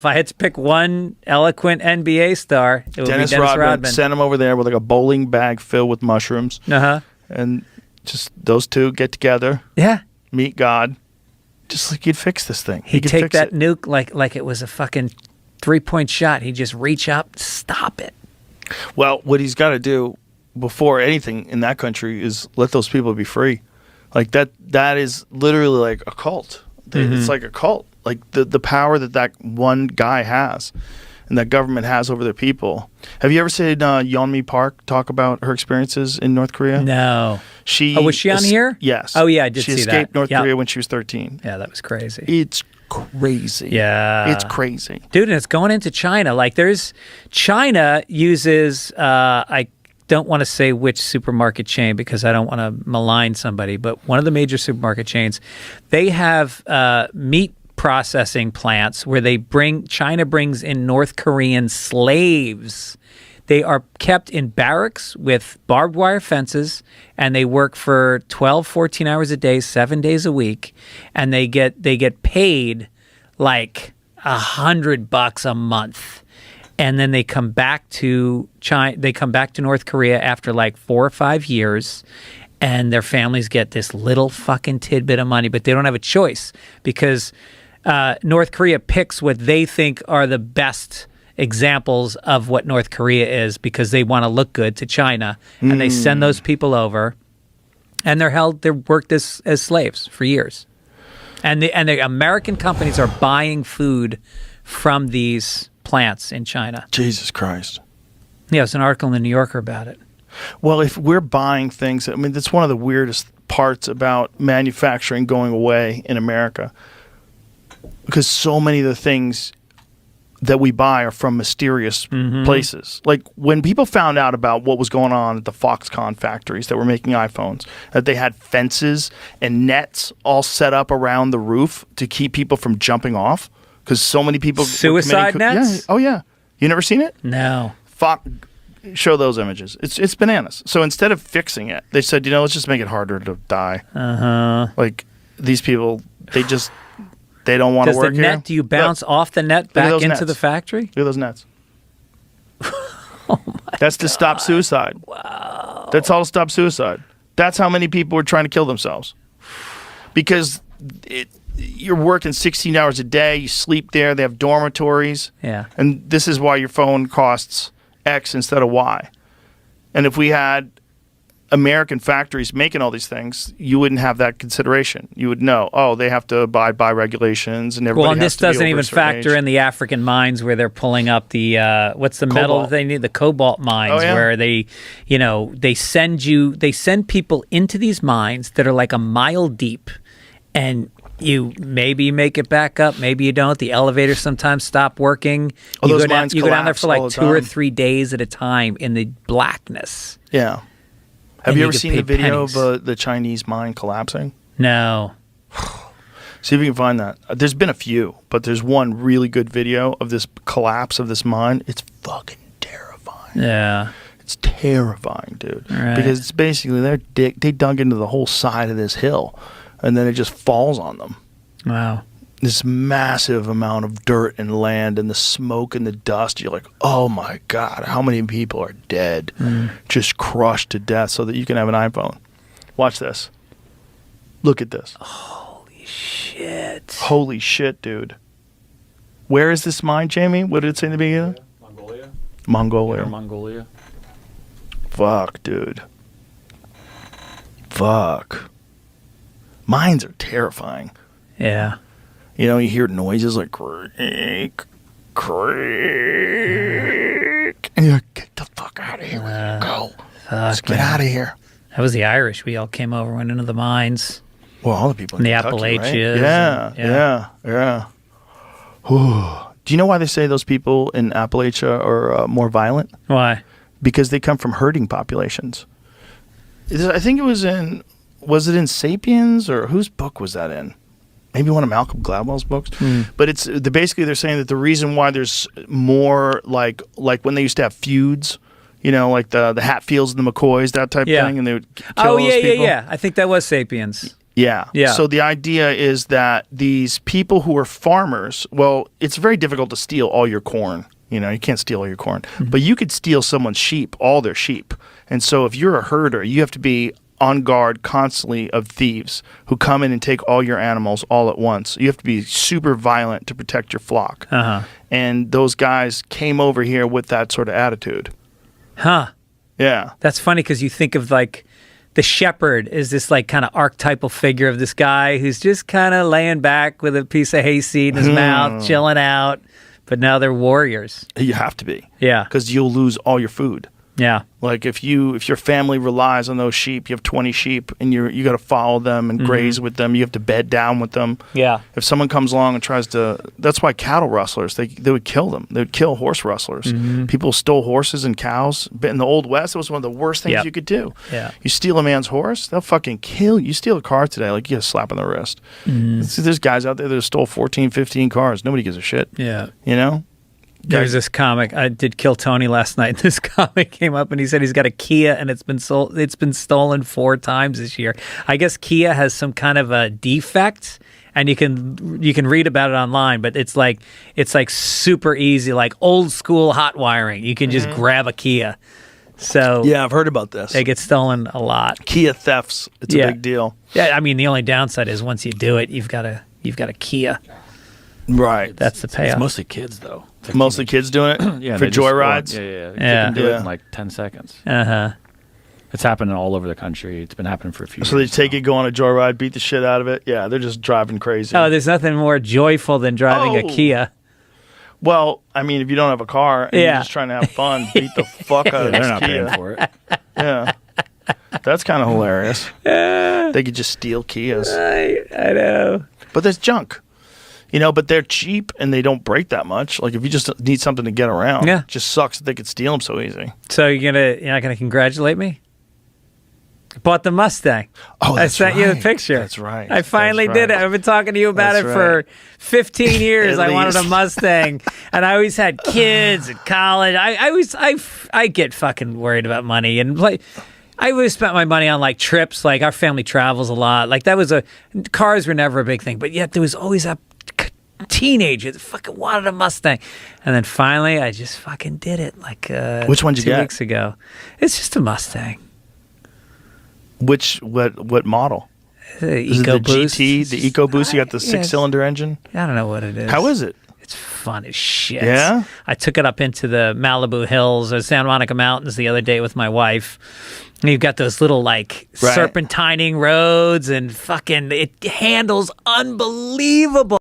If I had to pick one eloquent NBA star, it would be Dennis Rodman. Sent him over there with like a bowling bag filled with mushrooms. And just those two get together. Yeah. Meet God. Just like he'd fix this thing. He'd take that nuke like it was a fucking 3-point shot. He'd just reach up, stop it. Well, what he's got to do before anything in that country is let those people be free. Like that is literally like a cult. It's like a cult. Like the power that one guy has and that government has over their people. Have you ever seen Yeonmi Park talk about her experiences in North Korea? No. Was she on here? Yes. Oh, yeah, I did see that. She escaped North Korea when she was 13. Yeah, that was crazy. It's crazy. Yeah. It's crazy. Dude, and it's going into China. Like China uses, I don't want to say which supermarket chain because I don't want to malign somebody, but one of the major supermarket chains, they have meat processing plants where China brings in North Korean slaves. They are kept in barracks with barbed wire fences, and they work for 12, 14 hours a day, 7 days a week, and they get paid like $100 a month. And then they come back to China. They come back to North Korea after like 4 or 5 years, and their families get this little fucking tidbit of money, but they don't have a choice because North Korea picks what they think are the best examples of what North Korea is because they want to look good to China, and they send those people over, and they're worked as slaves for years, and the American companies are buying food from these plants in China. Jesus Christ. Yeah, there's an article in the New Yorker about it. Well, if we're buying things, I mean, that's one of the weirdest parts about manufacturing going away in America. Because so many of the things that we buy are from mysterious places. Like when people found out about what was going on at the Foxconn factories that were making iPhones, that they had fences and nets all set up around the roof to keep people from jumping off. Because so many people... Suicide nets? Yeah. Oh, yeah. You never seen it? No. Show those images. It's bananas. So instead of fixing it, they said, let's just make it harder to die. Like these people, they don't want to work here. Do you bounce off the net back into the factory? Look at those nets. Oh my That's to stop suicide. Wow. That's all to stop suicide. That's how many people are trying to kill themselves. Because you're working 16 hours a day, you sleep there, they have dormitories. Yeah. And this is why your phone costs X instead of Y. And if we had American factories making all these things, you wouldn't have that consideration. You would know, they have to abide by regulations, and everybody. Well, and this doesn't even factor in the African mines where they're pulling up the what's the metal that they need, the cobalt mines, where they send people into these mines that are like a mile deep, and you maybe make it back up, maybe you don't. The elevators sometimes stop working. You go down there for like 2 or 3 days at a time in the blackness. Yeah. Have you ever seen the video of the Chinese mine collapsing? No. See if you can find that. There's been a few, but there's one really good video of this collapse of this mine. It's fucking terrifying. Yeah. It's terrifying, dude. Right. Because it's basically they dug into the whole side of this hill, and then it just falls on them. Wow. This massive amount of dirt and land and the smoke and the dust. You're like, oh my God, how many people are dead, just crushed to death so that you can have an iPhone? Watch this. Look at this. Holy shit. Holy shit, dude. Where is this mine, Jamie? What did it say in the beginning? Mongolia. Mongolia. Fuck, dude. Fuck. Mines are terrifying. Yeah. You hear noises like creak, creak, and you're like, get the fuck out of here. Go. Let's get out of here. That was the Irish. We all came over, went into the mines. Well, all the people in the Kentucky, Appalachians. Right? Yeah. Do you know why they say those people in Appalachia are more violent? Why? Because they come from herding populations. I think it was in Sapiens, or whose book was that in? Maybe one of Malcolm Gladwell's books. But basically they're saying that the reason why there's more like when they used to have feuds, like the Hatfields and the McCoys, that type thing, and they would kill those people. Yeah. I think that was Sapiens. Yeah. Yeah. So the idea is that these people who are farmers, well, it's very difficult to steal all your corn. You know, you can't steal all your corn, but you could steal someone's sheep, all their sheep. And so if you're a herder, you have to be on guard constantly of thieves who come in and take all your animals all at once. You have to be super violent to protect your flock. And those guys came over here with that sort of attitude. Huh. Yeah. That's funny because you think of like the shepherd is this like kind of archetypal figure of this guy who's just kind of laying back with a piece of hayseed in his mouth, chilling out. But now they're warriors. You have to be. Yeah. Because you'll lose all your food. Yeah. Like if your family relies on those sheep, you have 20 sheep, and you got to follow them and graze with them. You have to bed down with them. Yeah. If someone comes along and tries to, that's why cattle rustlers they would kill them. They would kill horse rustlers. People stole horses and cows. But in the Old West, it was one of the worst things you could do. Yeah. You steal a man's horse, they'll fucking kill you. You steal a car today, like you get a slap on the wrist. There's guys out there that stole 14, 15 cars. Nobody gives a shit. Yeah. You know. There was this comic. I did Kill Tony last night. This comic came up and he said he's got a Kia and it's been sold. It's been stolen 4 times this year. I guess Kia has some kind of a defect, and you can read about it online. But it's like super easy, like old school hot wiring. You can just grab a Kia. So yeah, I've heard about this. They get stolen a lot. Kia thefts. It's a big deal. Yeah, I mean the only downside is once you do it, you've got a Kia. Right. That's the payoff. It's mostly kids, though. Like mostly kids doing it for joyrides. Yeah. They Yeah. can do it in like 10 seconds. It's happening all over the country. It's been happening for a few years. So they take it, go on a joyride, beat the shit out of it. Yeah, they're just driving crazy. Oh, there's nothing more joyful than driving a Kia. Well, I mean, if you don't have a car and you're just trying to have fun, beat the fuck out of they're this not Kia. paying for it. Yeah. That's kind of hilarious. They could just steal Kias. I know. But there's junk. You know, but they're cheap and they don't break that much. Like if you just need something to get around, it just sucks that they could steal them so easy. So you're not gonna congratulate me? I bought the Mustang. Oh, I sent you the picture. That's right. I finally did it. I've been talking to you about it for 15 years. I wanted a Mustang, and I always had kids at college. I get fucking worried about money, and like I always spent my money on like trips. Like our family travels a lot. Like cars were never a big thing, but yet there was always a teenager that fucking wanted a Mustang, and then finally I just fucking did it. Like which one did you get? 2 weeks ago. It's just a Mustang. What model? Is it the GT, the EcoBoost? You got the 6-cylinder engine? I don't know what it is. How is it? It's fun as shit. Yeah? I took it up into the Malibu Hills or Santa Monica Mountains the other day with my wife. And you've got those little like serpentining roads and fucking it handles unbelievable.